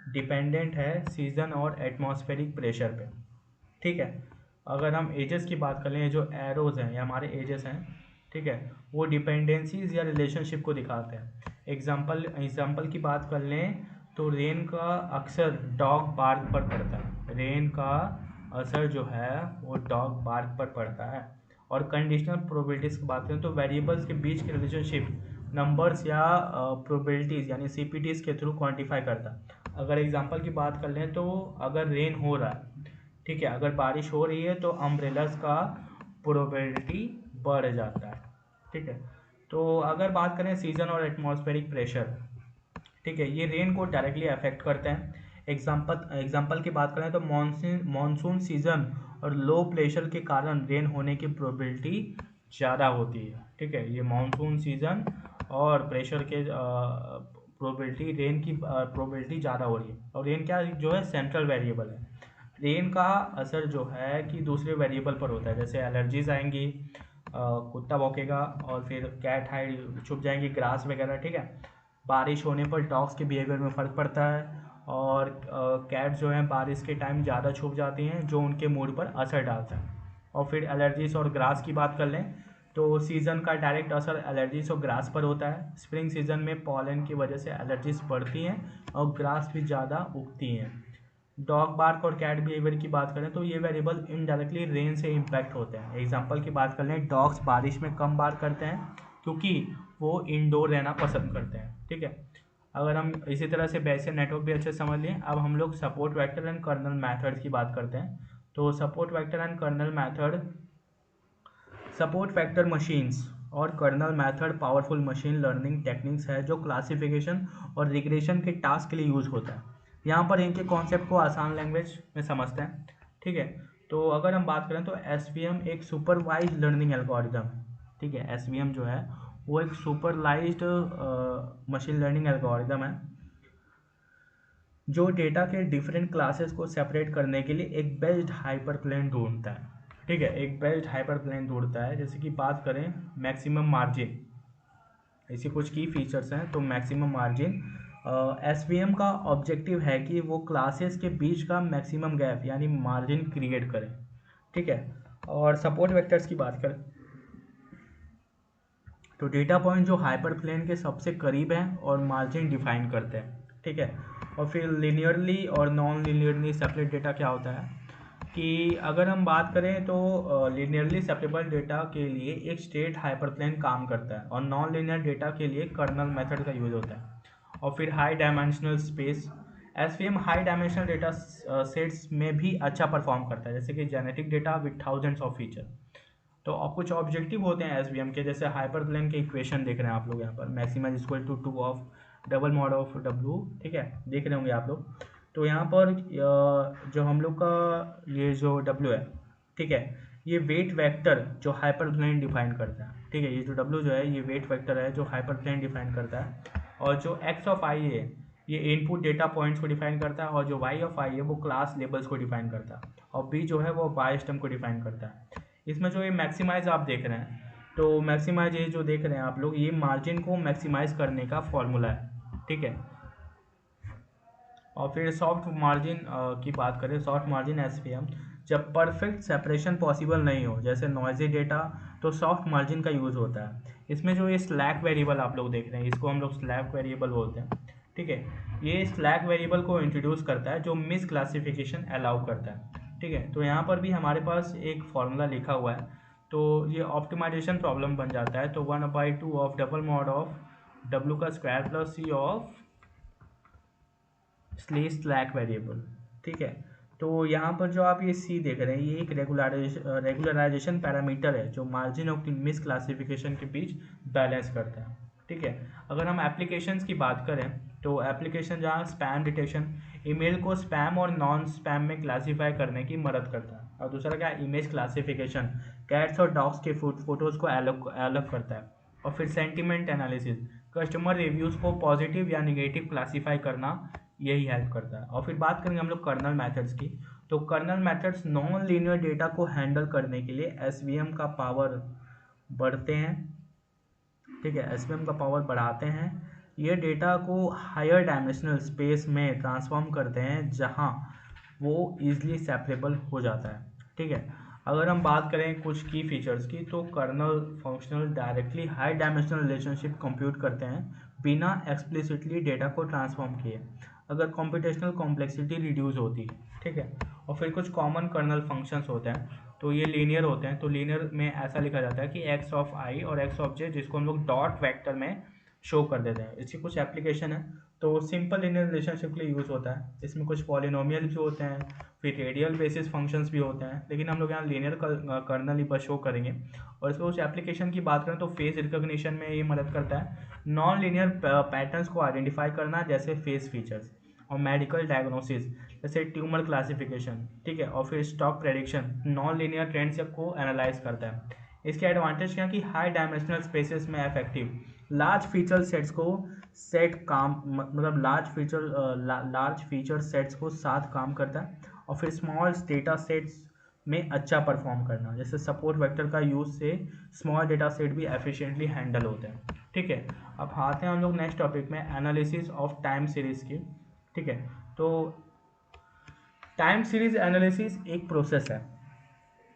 डिपेंडेंट है सीजन और एटमॉस्फेरिक प्रेशर पे। ठीक है, अगर हम एजेस की बात कर लें, जो एरोज हैं या हमारे एजेस हैं, ठीक है, वो डिपेंडेंसीज या रिलेशनशिप को दिखाते हैं। एग्जांपल की बात कर लें तो रेन का अक्सर डॉग बार्क पर पड़ता है, रेन का असर जो है वो डॉग बार्क पर पड़ता है। और कंडीशनल प्रोबेबिलिटीज़ की बात करें तो वेरिएबल्स के बीच के रिलेशनशिप नंबर्स या प्रोबेबिलिटीज़ यानी सीपीटीज़ के थ्रू क्वांटिफाई करता है। अगर एग्जांपल की बात कर लें तो अगर रेन हो रहा है, ठीक है, अगर बारिश हो रही है तो अम्ब्रेलास का प्रोबेबिलिटी बढ़ जाता है। ठीक है, तो अगर बात करें सीजन और एटमॉस्फेरिक प्रेशर, ठीक है, ये रेन को डायरेक्टली अफेक्ट करते हैं। एग्जांपल की बात करें तो मानसून सीजन और लो प्रेशर के कारण रेन होने की प्रोबेबिलिटी ज़्यादा होती है। ठीक है, ये मानसून सीजन और प्रेशर के प्रोबेबिलिटी, रेन की प्रोबेबिलिटी ज़्यादा हो रही है। और रेन क्या जो है सेंट्रल वेरिएबल है। रेन का असर जो है कि दूसरे वेरिएबल पर होता है, जैसे एलर्जीज आएंगी, कुत्ता भौंकेगा, और फिर कैट हाइड छुप जाएंगी, ग्रास वगैरह। ठीक है, बारिश होने पर डॉग्स के बिहेवियर में फ़र्क पड़ता है, और कैट्स जो हैं बारिश के टाइम ज़्यादा छुप जाती हैं जो उनके मूड पर असर डालता है। और फिर एलर्जीज और ग्रास की बात कर लें तो सीज़न का डायरेक्ट असर एलर्जीज और ग्रास पर होता है। स्प्रिंग सीजन में पॉलन की वजह से एलर्जीज बढ़ती हैं और ग्रास भी ज़्यादा उगती हैं। डॉग बार्क और कैट बिहेवियर की बात करें तो ये वेरिएबल इनडायरेक्टली रेन से इम्पैक्ट होते हैं। एग्जांपल की बात कर लें, डॉग्स बारिश में कम बार्क करते हैं क्योंकि वो इंडोर रहना पसंद करते हैं। ठीक है, अगर हम इसी तरह से बेसियन नेटवर्क भी अच्छे समझ लें, अब हम लोग support vector and kernel method की बात करते हैं। तो support vector and kernel method, support vector machines और kernel method powerful machine learning techniques है जो क्लासिफिकेशन और रिग्रेशन के टास्क के लिए यूज़ होता है। यहाँ पर इनके कॉन्सेप्ट को आसान लैंग्वेज में समझते हैं। ठीक है, तो अगर हम बात करें तो एसवीएम एक सुपरवाइज लर्निंग एल्गोरिदम है। ठीक है, एसवीएम जो है वो एक सुपरवाइज्ड मशीन लर्निंग एल्गोरिदम है जो डेटा के डिफरेंट क्लासेस को सेपरेट करने के लिए एक बेस्ड हाइपर प्लेन ढूंढता है। ठीक है, एक बेस्ड हाइपर प्लेन ढूंढता है। जैसे कि बात करें मैक्सिमम मार्जिन, ऐसे कुछ की फीचर्स हैं। तो मैक्सिमम मार्जिन, एसवीएम का ऑब्जेक्टिव है कि वो क्लासेस के बीच का मैक्सिमम गैप यानी मार्जिन क्रिएट करें। ठीक है, और सपोर्ट वेक्टर्स की बात करें तो डेटा पॉइंट जो हाइपर प्लेन के सबसे करीब हैं और मार्जिन डिफाइन करते हैं। ठीक है, और फिर लीनियरली और नॉन लीनियरली सेपरेट डेटा क्या होता है कि अगर हम बात करें तो लीनियरली सेपरेबल डेटा के लिए एक स्टेट हाइपरप्लेन काम करता है और नॉन लीनियर डेटा के लिए कर्नल मेथड का यूज होता है। और फिर high dimensional space, SVM high dimensional data sets में भी अच्छा परफॉर्म करता है, जैसे कि genetic data with thousands of feature. तो अब कुछ ऑब्जेक्टिव होते हैं एसवीएम के, जैसे हाइपरप्लेन के इक्वेशन देख रहे हैं आप लोग यहाँ पर, maxima is equal to 2 of double mod of W, ठीक है, देख रहे होंगे आप लोग। तो यहाँ पर जो हम लोग का ये जो डब्ल्यू है, ठीक है, ये वेट वेक्टर जो हाइपरप्लेन डिफाइन करता है, ठीक है, ये जो डब्ल्यू जो है ये वेट वेक्टर है जो हाइपरप्लेन डिफाइन करता है। और जो एक्स ऑफ आई है ये इनपुट डेटा पॉइंट्स को डिफाइन करता है, और जो वाई ऑफ आई है वो क्लास लेबल्स को डिफाइन करता है, और बी जो है वो बाय सिस्टम को डिफाइन करता है। इसमें जो ये मैक्सिमाइज आप देख रहे हैं, तो मैक्सिमाइज ये जो देख रहे हैं आप लोग, ये मार्जिन को मैक्सिमाइज करने का फॉर्मूला है, ठीक है। और फिर सॉफ्ट मार्जिन की बात करें, सॉफ्ट मार्जिन एसवीएम जब परफेक्ट सेपरेशन पॉसिबल नहीं हो, जैसे नॉइजी डेटा, तो सॉफ्ट मार्जिन का यूज़ होता है। इसमें जो ये स्लैक वेरिएबल आप लोग देख रहे हैं, इसको हम लोग स्लैक वेरिएबल बोलते हैं, ठीक है। ये स्लैक वेरिएबल को इंट्रोड्यूस करता है जो मिस क्लासिफिकेशन अलाउ करता है, ठीक है। तो यहाँ पर भी हमारे पास एक फॉर्मूला लिखा हुआ है, तो ये ऑप्टिमाइजेशन प्रॉब्लम बन जाता है। तो 1/2 ऑफ डबल मॉड ऑफ डब्ल्यू का square plus c of slack variable, ठीक है। तो यहाँ पर जो आप ये सी देख रहे हैं, ये एक रेगुलराइजेशन पैरामीटर है जो मार्जिन ऑफ मिस क्लासिफिकेशन के बीच बैलेंस करता है, ठीक है। अगर हम एप्लीकेशंस की बात करें, तो एप्लीकेशन जहाँ स्पैम डिटेक्शन, ईमेल को स्पैम और नॉन स्पैम में क्लासीफाई करने की मदद करता है। और दूसरा क्या, इमेज क्लासिफिकेशन, कैट्स और डॉग्स के फोटोज़ को अलग करता है। और फिर सेंटिमेंट एनालिसिस, कस्टमर रिव्यूज़ को पॉजिटिव या निगेटिव क्लासीफाई करना, यही हेल्प करता है। और फिर बात करेंगे हम लोग कर्नल मेथड्स की, तो kernel methods non linear data को हैंडल करने के लिए एसवीएम का पावर बढ़ते हैं, ठीक है, एसवीएम का पावर बढ़ाते हैं। ये डेटा को हायर डायमेंशनल स्पेस में ट्रांसफॉर्म करते हैं जहां वो इजीली सेपरेबल हो जाता है, ठीक है। अगर हम बात करें कुछ की फीचर्स की, तो kernel functional directly high dimensional relationship compute करते हैं बिना एक्सप्लिसिटली डेटा को ट्रांसफॉर्म किए, अगर कंप्यूटेशनल कॉम्प्लेक्सिटी रिड्यूस होती है, ठीक है। और फिर कुछ कॉमन कर्नल फंक्शंस होते हैं, तो ये लीनियर होते हैं। तो लीनियर में ऐसा लिखा जाता है कि एक्स ऑफ आई और एक्स ऑफ जे, जिसको हम लोग डॉट वेक्टर में शो कर देते हैं। इसकी कुछ एप्लीकेशन है, तो सिंपल लीनियर रिलेशनशिप के लिए यूज़ होता है। इसमें कुछ पॉलिनोमियल भी होते हैं, फिर रेडियल बेसिस फंक्शंस भी होते हैं, लेकिन हम लोग यहाँ लीनियर कर्नल ही बस शो करेंगे। और इसको कुछ एप्लीकेशन की बात करें तो फेस रिकॉग्निशन में ये मदद करता है, नॉन लीनियर पैटर्न्स को आइडेंटिफाई करना जैसे फेस फीचर्स, और मेडिकल डायग्नोसिस जैसे ट्यूमर क्लासिफिकेशन, ठीक है। और फिर stock prediction, non linear trends को एनालाइज करता है। इसके एडवांटेज क्या है कि हाई डायमेंशनल स्पेसेस में इफेक्टिव, लार्ज फीचर सेट्स को लार्ज फीचर सेट्स को साथ काम करता है। और फिर स्मॉल डेटा सेट्स में अच्छा परफॉर्म करना, जैसे सपोर्ट वेक्टर का यूज से स्मॉल डेटा सेट भी एफिशिएंटली हैंडल होते हैं, ठीक है। अब आते हैं हम लोग नेक्स्ट टॉपिक में, एनालिसिस ऑफ टाइम सीरीज की, ठीक है। तो टाइम सीरीज एनालिसिस एक प्रोसेस है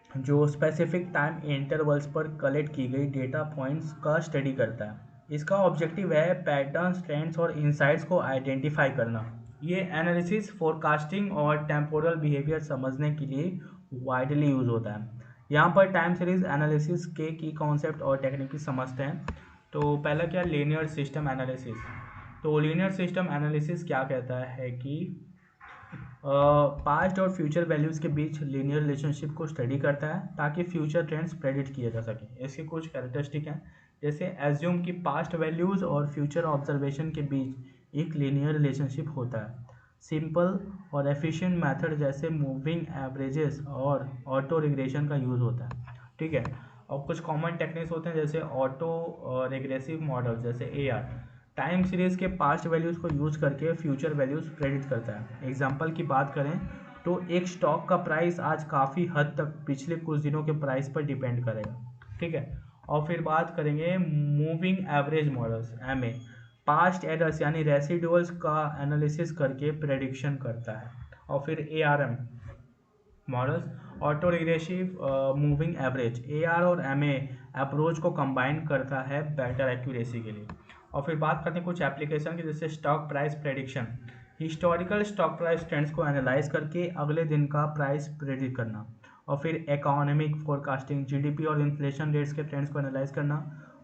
जो स्पेसिफिक टाइम इंटरवल्स पर कलेक्ट की गई डेटा पॉइंट्स का स्टडी करता है। इसका ऑब्जेक्टिव है पैटर्न्स, ट्रेंड्स और इंसाइट्स को आइडेंटिफाई करना। ये एनालिसिस फोरकास्टिंग और टेम्पोरल बिहेवियर समझने के लिए वाइडली यूज होता है। यहाँ पर टाइम सीरीज एनालिसिस के की कॉन्सेप्ट और टेक्निक समझते हैं। तो पहला क्या, लीनियर सिस्टम एनालिसिस। तो लीनियर सिस्टम एनालिसिस क्या कहता है कि पास्ट और फ्यूचर वैल्यूज़ के बीच लीनियर रिलेशनशिप को स्टडी करता है ताकि फ्यूचर ट्रेंड्स प्रेडिक्ट किए जा सकें। इसके कुछ कैरेक्टरिस्टिक हैं, जैसे एज्यूम कि पास्ट वैल्यूज़ और फ्यूचर ऑब्जर्वेशन के बीच एक लीनियर रिलेशनशिप होता है। सिंपल और एफिशिएंट मेथड जैसे मूविंग एवरेजेस और ऑटो रिग्रेशन का यूज़ होता है, ठीक है। और कुछ कॉमन टेक्निक्स होते हैं जैसे ऑटो रिग्रेसिव मॉडल, जैसे AR, टाइम सीरीज के पास्ट वैल्यूज़ को यूज करके फ्यूचर वैल्यूज़ प्रेडिक्ट करता है। एग्जांपल की बात करें तो एक स्टॉक का प्राइस आज काफ़ी हद तक पिछले कुछ दिनों के प्राइस पर डिपेंड करेगा, ठीक है। और फिर बात करेंगे moving average models, MA, past errors यानी रेसिडुअल्स का एनालिसिस करके प्रेडिक्शन करता है। और फिर ARM models, auto regressive moving average, AR और MA अप्रोच को कंबाइन करता है बेटर एक्यूरेसी के लिए। और फिर बात करते हैं कुछ एप्लीकेशन की, जैसे stock price prediction, historical stock price trends को एनालाइज करके अगले दिन का प्राइस प्रेडिक्ट करना, और फिर इकोनॉमिक फोरकास्टिंग, जीडीपी और इन्फ्लेशन रेट्स के ट्रेंड्स को एनालाइज करना,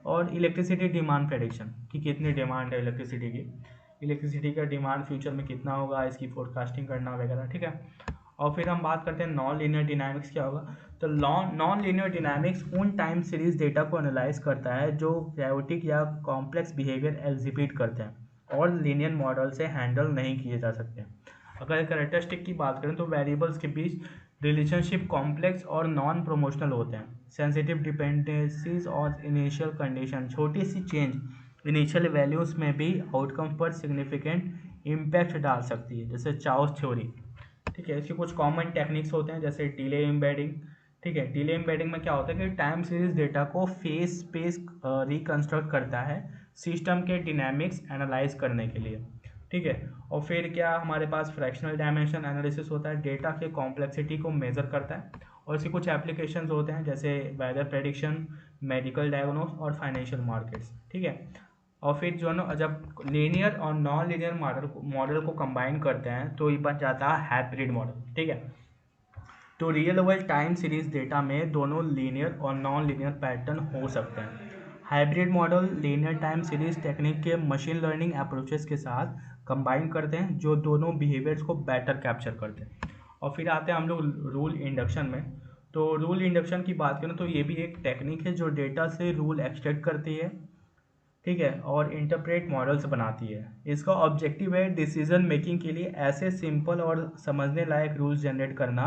और इलेक्ट्रिसिटी डिमांड प्रेडिक्शन कि कितनी डिमांड है इलेक्ट्रिसिटी की, इलेक्ट्रिसिटी का डिमांड फ्यूचर में कितना होगा, इसकी फोरकास्टिंग करना वगैरह, ठीक है। और फिर हम बात करते हैं नॉन लीनियर डिनामिक्स क्या होगा। तो नॉन लीनियर डिनामिक्स उन टाइम सीरीज डेटा को एनालाइज करता है जो कैओटिक या कॉम्प्लेक्स बिहेवियर एग्जिबिट करते हैं और लीनियर मॉडल से हैंडल नहीं किए जा सकते। अगर कैरेक्टरिस्टिक की बात करें तो वेरिएबल्स के बीच रिलेशनशिप कॉम्प्लेक्स और नॉन प्रोमोशनल होते हैं। सेंसिटिव डिपेंडेंसीज और इनिशियल कंडीशन, छोटी सी चेंज इनिशियल वैल्यूज में भी आउटकम पर सिग्निफिकेंट इम्पैक्ट डाल सकती है, जैसे चाउस थ्योरी, ठीक है। इसके कुछ कॉमन टेक्निक्स होते हैं जैसे डिले एम्बेडिंग, ठीक है। डिले एम्बेडिंग में क्या होता है कि टाइम सीरीज डेटा को फेस स्पेस रिकंस्ट्रक्ट करता है सिस्टम के डिनामिक्स एनालाइज करने के लिए, ठीक है। और फिर क्या हमारे पास फ्रैक्शनल डायमेंशन एनालिसिस होता है, डेटा के कॉम्प्लेक्सिटी को मेजर करता है, और इसके कुछ एप्लीकेशंस होते हैं जैसे वेदर प्रेडिक्शन, मेडिकल डायग्नोस और फाइनेंशियल मार्केट्स, ठीक है। और फिर जो ना जब लीनियर और नॉन लीनियर मॉडल को कंबाइन करते हैं तो ये बन जाता है हाइब्रिड मॉडल, ठीक है। तो real world time series data में दोनों लीनियर और नॉन लीनियर पैटर्न हो सकते हैं। Hybrid model linear time series technique के मशीन लर्निंग अप्रोचेस के साथ कंबाइन करते हैं जो दोनों बिहेवियर्स को बेटर कैप्चर करते हैं। और फिर आते हैं हम लोग रूल इंडक्शन में। तो रूल इंडक्शन की बात करें तो ये भी एक टेक्निक है जो डेटा से रूल एक्सट्रैक्ट करती है, ठीक है, और इंटरप्रेट मॉडल्स बनाती है। इसका ऑब्जेक्टिव है डिसीजन मेकिंग के लिए ऐसे सिंपल और समझने लायक रूल्स जनरेट करना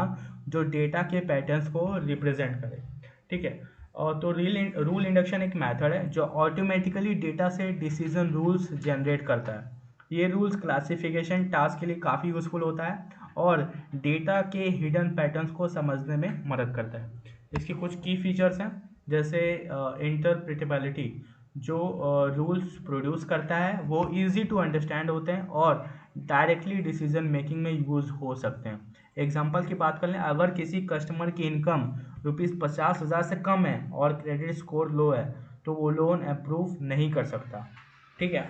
जो डेटा के पैटर्न्स को रिप्रेजेंट करे, ठीक है। और तो रूल इंडक्शन एक मेथड है जो ऑटोमेटिकली डेटा से डिसीजन रूल्स जनरेट करता है। ये रूल्स क्लासिफिकेशन टास्क के लिए काफ़ी यूजफुल होता है और डेटा के हिडन पैटर्न्स को समझने में मदद करता है। इसके कुछ की फीचर्स हैं जैसे इंटरप्रिटेबिलिटी, जो रूल्स प्रोड्यूस करता है वो इजी टू अंडरस्टैंड होते हैं और डायरेक्टली डिसीजन मेकिंग में यूज़ हो सकते हैं। एग्जांपल की बात कर लें, अगर किसी कस्टमर की इनकम ₹50,000 से कम है और क्रेडिट स्कोर लो है तो वो लोन अप्रूव नहीं कर सकता, ठीक है।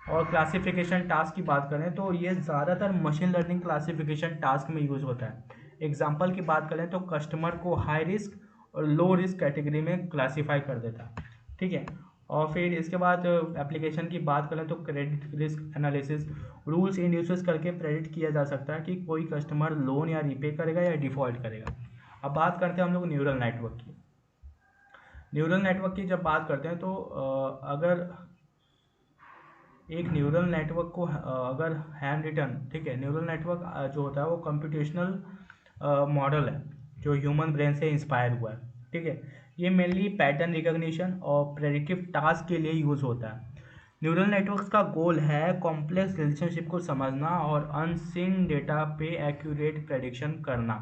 और क्लासिफिकेशन टास्क की बात करें तो ये ज़्यादातर मशीन लर्निंग क्लासिफिकेशन टास्क में यूज़ होता है। एग्जांपल की बात करें तो कस्टमर को हाई रिस्क और लो रिस्क कैटेगरी में क्लासीफाई कर देता है, ठीक है। और फिर इसके बाद एप्लीकेशन की बात करें तो credit risk analysis, rules induces करके प्रेडिक्ट किया जा सकता है कि कोई कस्टमर लोन या रीपे करेगा या डिफ़ॉल्ट करेगा। अब बात करते हैं हम लोग न्यूरल नेटवर्क की। न्यूरल नेटवर्क की जब बात करते हैं तो अगर एक न्यूरल नेटवर्क को अगर हैंड रिटन, ठीक है, न्यूरल नेटवर्क जो होता है वो कंप्यूटेशनल मॉडल है जो ह्यूमन ब्रेन से इंस्पायर हुआ है, ठीक है। ये मेनली पैटर्न रिकॉग्निशन और प्रेडिक्टिव टास्क के लिए यूज़ होता है। न्यूरल नेटवर्क्स का गोल है कॉम्प्लेक्स रिलेशनशिप को समझना और अनसीन डेटा पे एक्यूरेट प्रेडिक्शन करना,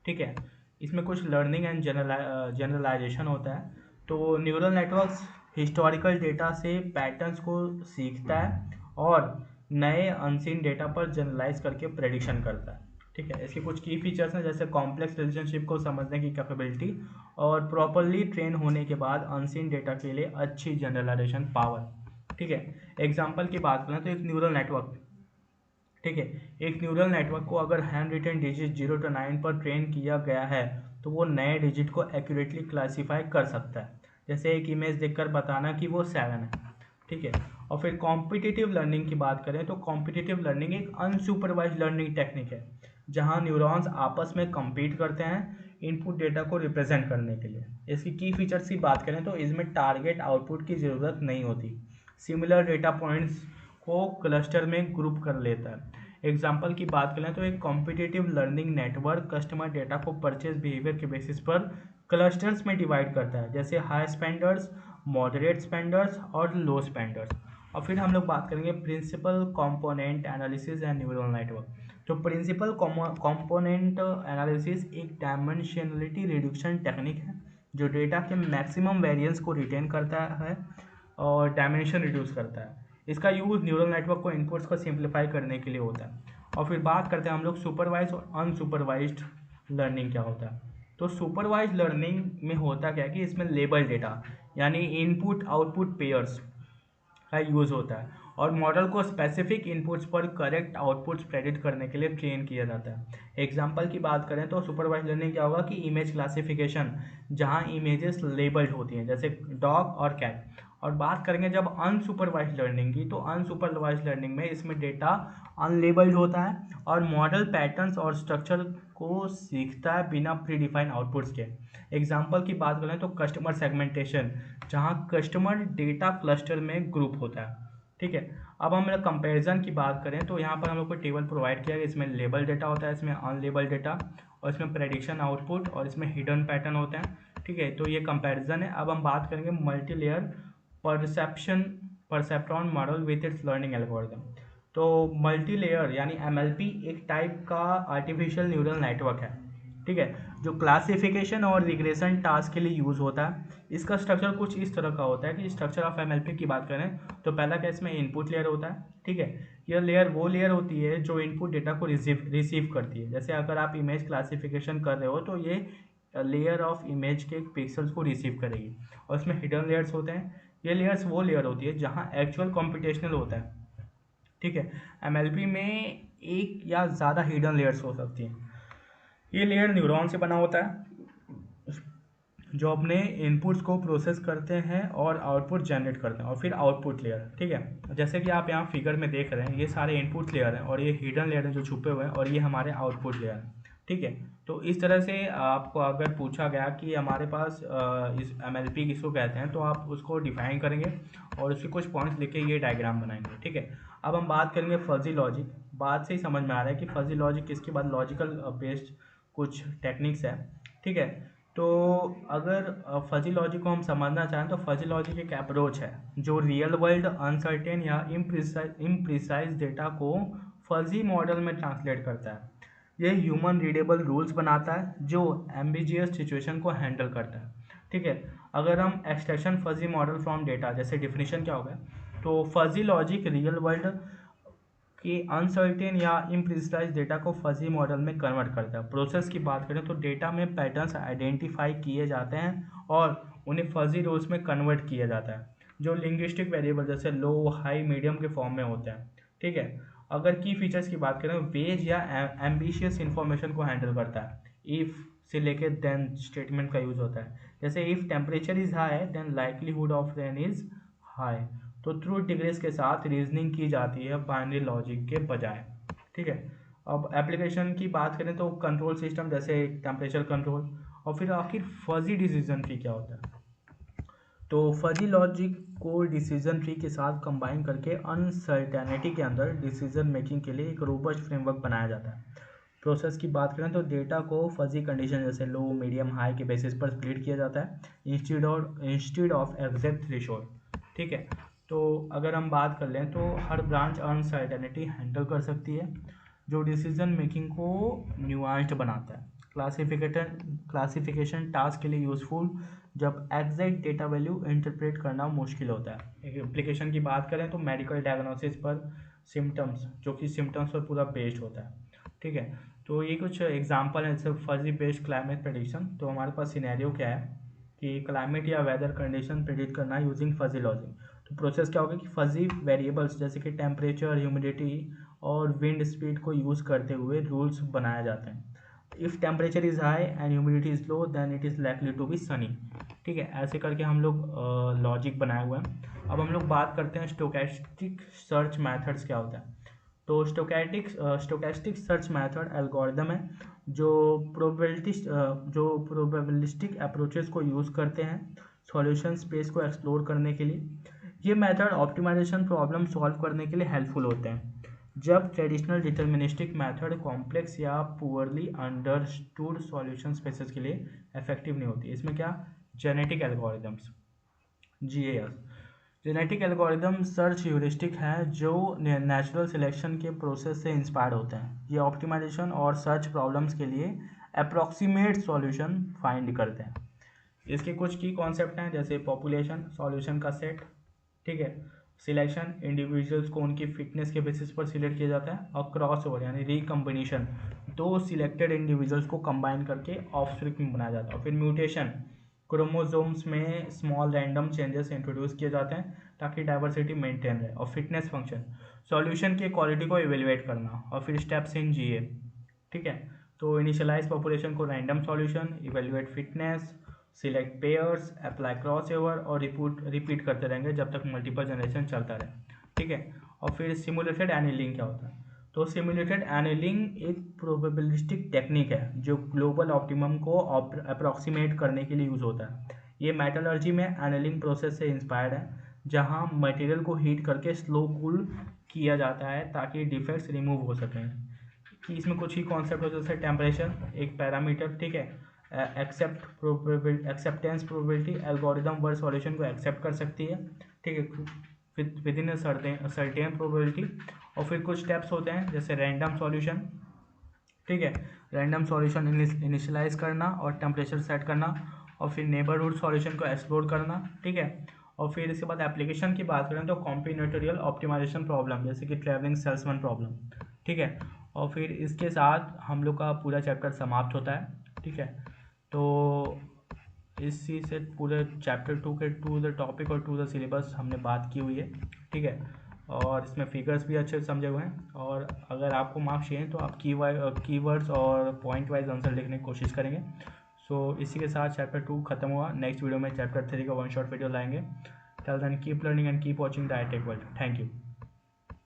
ठीक है। इसमें कुछ लर्निंग एंड जनरलाइजेशन होता है। तो न्यूरल नेटवर्क्स हिस्टोरिकल डेटा से पैटर्न्स को सीखता है और नए अनसीन डेटा पर जनरलाइज करके प्रेडिक्शन करता है, ठीक है। इसके कुछ की फीचर्स हैं जैसे कॉम्प्लेक्स रिलेशनशिप को समझने की कैपेबिलिटी और प्रॉपरली ट्रेन होने के बाद अनसीन डेटा के लिए अच्छी जनरलाइजेशन पावर, ठीक है। एग्जांपल की बात करें तो एक न्यूरल नेटवर्क, ठीक है, एक न्यूरल नेटवर्क को अगर हैंड रिटन डिजिट 0 to 9 पर ट्रेन किया गया है तो वो नए डिजिट को एक्यूरेटली क्लासीफाई कर सकता है, जैसे एक इमेज देखकर बताना कि वो 7 है, ठीक है। और फिर कॉम्पिटिटिव लर्निंग की बात करें तो कॉम्पिटिटिव लर्निंग एक अनसुपरवाइज्ड लर्निंग टेक्निक है जहां न्यूरॉन्स आपस में compete करते हैं इनपुट डेटा को रिप्रेजेंट करने के लिए। इसकी की फीचर्स की बात करें तो इसमें टारगेट आउटपुट की ज़रूरत नहीं होती, सिमिलर डेटा पॉइंट्स को क्लस्टर में ग्रुप कर लेता है। एग्जाम्पल की बात करें तो एक competitive learning network customer data को परचेज बिहेवियर के बेसिस पर क्लस्टर्स में डिवाइड करता है, जैसे हाई स्पेंडर्स, मॉडरेट स्पेंडर्स और लो स्पेंडर्स। और फिर हम लोग बात करेंगे principal component analysis and neural network. तो प्रिंसिपल कंपोनेंट एनालिसिस एक डायमेंशनलिटी रिडक्शन टेक्निक है जो डेटा के मैक्सिमम वेरिएंस को रिटेन करता है और डायमेंशन रिड्यूस करता है। इसका यूज़ न्यूरल नेटवर्क को इनपुट्स को सिंप्लीफाई करने के लिए होता है। और फिर बात करते हैं हम लोग सुपरवाइज और अनसुपरवाइज्ड लर्निंग क्या होता है। तो सुपरवाइज लर्निंग में होता क्या है कि इसमें लेबल डेटा यानी इनपुट आउटपुट पेयर्स का यूज़ होता है, और मॉडल को स्पेसिफिक इनपुट्स पर करेक्ट आउटपुट्स प्रेडिक्ट करने के लिए ट्रेन किया जाता है। एग्जांपल की बात करें तो सुपरवाइज लर्निंग क्या होगा कि इमेज क्लासिफिकेशन, जहां इमेजेस लेबल्ड होती हैं जैसे डॉग और कैट। और बात करेंगे जब अनसुपरवाइज लर्निंग की, तो अनसुपरवाइज लर्निंग में इसमें डेटा अनलेबल्ड होता है और मॉडल पैटर्न्स और स्ट्रक्चर को सीखता है बिना प्री डिफाइंड आउटपुट्स के। एग्जाम्पल की बात करें तो कस्टमर सेगमेंटेशन, जहां कस्टमर डेटा क्लस्टर में ग्रुप होता है। ठीक है, अब हम कंपैरिजन की बात करें तो यहाँ पर हम लोग को टेबल प्रोवाइड किया है, इसमें लेबल डेटा होता है, इसमें अनलेबल डेटा, और इसमें प्रेडिक्शन आउटपुट, और इसमें हिडन पैटर्न होते हैं। ठीक है, तो ये कंपैरिजन है। अब हम बात करेंगे multi layer perceptron model with its learning algorithm. तो मल्टी लेयर यानी एमएलपी एक टाइप का आर्टिफिशियल न्यूरल नेटवर्क है। ठीक है, जो क्लासिफिकेशन और रिग्रेशन टास्क के लिए यूज़ होता है। इसका स्ट्रक्चर कुछ इस तरह का होता है कि स्ट्रक्चर ऑफ एमएलपी की बात करें तो पहला क्या इसमें इनपुट लेयर होता है। ठीक है, यह लेयर वो लेयर होती है जो इनपुट डेटा को रिसीव करती है। जैसे अगर आप इमेज क्लासिफिकेशन कर रहे हो तो ये लेयर ऑफ इमेज के पिक्सल्स को रिसीव करेगी, और इसमें हिडन लेयर्स होते हैं। ये लेयर्स वो लेयर होती है जहाँ एक्चुअल कॉम्पिटिशनल होता है। ठीक है, एमएलपी में एक या ज़्यादा हिडन लेयर्स हो सकती हैं। ये लेयर न्यूरॉन से बना होता है जो अपने इनपुट्स को प्रोसेस करते हैं और आउटपुट जनरेट करते हैं, और फिर आउटपुट लेयर। ठीक है, जैसे कि आप यहाँ फिगर में देख रहे हैं ये सारे इनपुट लेयर हैं और ये हिडन लेयर हैं जो छुपे हुए हैं, और ये हमारे आउटपुट लेयर हैं। ठीक है, तो इस तरह से आपको अगर पूछा गया कि हमारे पास इस एमएलपी किसको कहते हैं तो आप उसको डिफाइन करेंगे और उसके कुछ पॉइंट्स लिख के ये डायग्राम बनाएंगे। ठीक है, अब हम बात करेंगे फजी लॉजिक। बात से ही समझ में आ रहा है कि फजी लॉजिक इसके बाद लॉजिकल बेस्ड कुछ टेक्निक्स है। ठीक है, तो अगर फजी लॉजिक को हम समझना चाहें तो फजी लॉजिक एक अप्रोच है जो रियल वर्ल्ड अनसर्टेन या इम्प्रिसाइज डेटा को फजी मॉडल में ट्रांसलेट करता है। ये ह्यूमन रीडेबल रूल्स बनाता है जो एम्बिजियस सिचुएशन को हैंडल करता है। ठीक है, अगर हम extraction fuzzy model from data, जैसे डिफिनीशन क्या होगा, तो फजी लॉजिक रियल वर्ल्ड कि अनसर्टेन या इम्प्रिसाइज डेटा को फजी मॉडल में कन्वर्ट करता है। प्रोसेस की बात करें तो डेटा में पैटर्न्स आइडेंटिफाई किए जाते हैं और उन्हें फजी रूल्स में कन्वर्ट किया जाता है जो लिंग्विस्टिक वेरिएबल जैसे लो, हाई, मीडियम के फॉर्म में होते हैं। ठीक है, अगर की फीचर्स की बात करें वेज या एम्बिशियस इंफॉर्मेशन को हैंडल करता है। इफ़ से लेके देन स्टेटमेंट का यूज़ होता है, जैसे if temperature is high then likelihood of rain is high. तो ट्रूथ डिग्रीज के साथ रीजनिंग की जाती है बाइनरी लॉजिक के बजाय। ठीक है, अब एप्लीकेशन की बात करें तो कंट्रोल सिस्टम जैसे टेम्परेचर कंट्रोल, और फिर आखिर फजी डिसीजन ट्री क्या होता है। तो फजी लॉजिक को डिसीजन ट्री के साथ कंबाइन करके अनसर्टेनिटी के अंदर डिसीजन मेकिंग के लिए एक रोबस्ट फ्रेमवर्क बनाया जाता है। प्रोसेस की बात करें तो डेटा को फजी कंडीशन जैसे लो, मीडियम, हाई के बेसिस पर स्प्लिट किया जाता है इंस्टीड ऑफ एग्जैक्ट थ्रेशोल्ड। ठीक है, तो अगर हम बात कर लें तो हर ब्रांच अनसर्टेनिटी हैंडल कर सकती है जो डिसीजन मेकिंग को न्यूआंस्ड बनाता है। क्लासिफिकेशन टास्क के लिए यूज़फुल जब एग्जैक्ट डेटा वैल्यू इंटरप्रेट करना मुश्किल होता है। एक एप्लीकेशन की बात करें तो मेडिकल डायग्नोसिस पर सिम्टम्स, जो कि सिम्टम्स पर पूरा बेस्ड होता है। ठीक है, तो ये कुछ एग्जांपल है जैसे फजी बेस्ड क्लाइमेट प्रेडिक्शन। तो हमारे पास सिनेरियो क्या है कि क्लाइमेट या वेदर कंडीशन प्रेडिक्ट करना यूजिंग फजी लॉजिक। तो प्रोसेस क्या होगा कि फजी वेरिएबल्स जैसे कि टेम्परेचर, ह्यूमिडिटी और विंड स्पीड को यूज़ करते हुए रूल्स बनाए जाते हैं। If temperature is high and humidity is low then it is likely to be sunny. ठीक है, ऐसे करके हम लोग लॉजिक बनाए हुए हैं। अब हम लोग बात करते हैं स्टोकेस्टिक सर्च मैथड्स क्या होता है। तो स्टोकेस्टिक सर्च मेथड एल्गोरिदम है जो प्रोबेबिलिस्टिक अप्रोचेस को यूज़ करते हैं सॉल्यूशन स्पेस को एक्सप्लोर करने के लिए। ये मेथड ऑप्टिमाइजेशन प्रॉब्लम सॉल्व करने के लिए हेल्पफुल होते हैं जब ट्रेडिशनल डिटर्मिनिस्टिक मेथड कॉम्प्लेक्स या पुअरली अंडरस्टूड सॉल्यूशन स्पेसेस के लिए इफेक्टिव नहीं होती। इसमें क्या, genetic algorithms, GAS, genetic algorithm search heuristic हैं जो नेचुरल सिलेक्शन के प्रोसेस से इंस्पायर्ड होते हैं। ये ऑप्टिमाइजेशन और सर्च प्रॉब्लम्स के लिए अप्रॉक्सीमेट सॉल्यूशन फाइंड करते हैं। इसके कुछ की कॉन्सेप्ट हैं जैसे पॉपुलेशन, सॉल्यूशन का सेट। ठीक है, सिलेक्शन, इंडिविजुअल्स को उनकी फिटनेस के बेसिस पर सिलेक्ट किया जाता है, और क्रॉस ओवर यानी रिकम्बिनेशन, दो सिलेक्टेड इंडिविजुअल्स को कंबाइन करके ऑफस्प्रिंग बनाया जाता है। और फिर म्यूटेशन, क्रोमोसोम्स में स्मॉल रैंडम चेंजेस इंट्रोड्यूस किए जाते हैं ताकि डाइवर्सिटी मेंटेन रहे। और फिटनेस फंक्शन, सॉल्यूशन की क्वालिटी को इवेलुएट करना। और फिर स्टेप्स इन जीए, ठीक है। तो इनिशियलाइज पॉपुलेशन को random solution, evaluate fitness, select pairs, apply cross over और रिपीट करते रहेंगे जब तक मल्टीपल जनरेशन चलता रहे, ठीक है। और फिर सिमुलेटेड एनीलिंग क्या होता है? तो सिमुलेटेड एनीलिंग एक प्रोबेबिलिस्टिक टेक्निक है जो ग्लोबल ऑप्टिमम को अप्रॉक्सीमेट करने के लिए यूज़ होता है। ये मेटलर्जी में एनीलिंग प्रोसेस से इंस्पायर्ड है, जहां मटेरियल को हीट करके स्लो कूल किया जाता है ताकि डिफेक्ट्स रिमूव हो सकें। कि इसमें कुछ ही कॉन्सेप्ट हो, जैसे टेम्परेचर एक पैरामीटर, ठीक है। Acceptance probability, algorithm word solution को एक्सेप्ट कर सकती है, ठीक है, विद इन सर्टेन प्रोबेबिलिटी। और फिर कुछ स्टेप्स होते हैं जैसे रैंडम सॉल्यूशन, ठीक है, रैंडम सॉल्यूशन इनिशियलाइज करना और टेम्परेचर सेट करना। और फिर नेबरहुड सॉल्यूशन को एक्सप्लोर करना, ठीक है। और फिर इसके बाद एप्लीकेशन की बात करें तो कॉम्बिनेटोरियल ऑप्टिमाइजेशन प्रॉब्लम जैसे कि ट्रैवलिंग सेल्समैन प्रॉब्लम, ठीक है। और फिर इसके साथ हम लोग का पूरा चैप्टर समाप्त होता है, ठीक है। तो इसी से पूरे चैप्टर 2 के टू द टॉपिक और टू द सिलेबस हमने बात की हुई है, ठीक है। और इसमें फिगर्स भी अच्छे से समझे हुए हैं। और अगर आपको मार्क्स चाहिए तो आप कीवर्ड्स और पॉइंट वाइज आंसर लिखने की कोशिश करेंगे। सो इसी के साथ चैप्टर 2 खत्म हुआ। नेक्स्ट वीडियो में चैप्टर 3 का वन शॉट वीडियो लाएंगे। Till then keep learning and keep watching the iTech world. Thank you.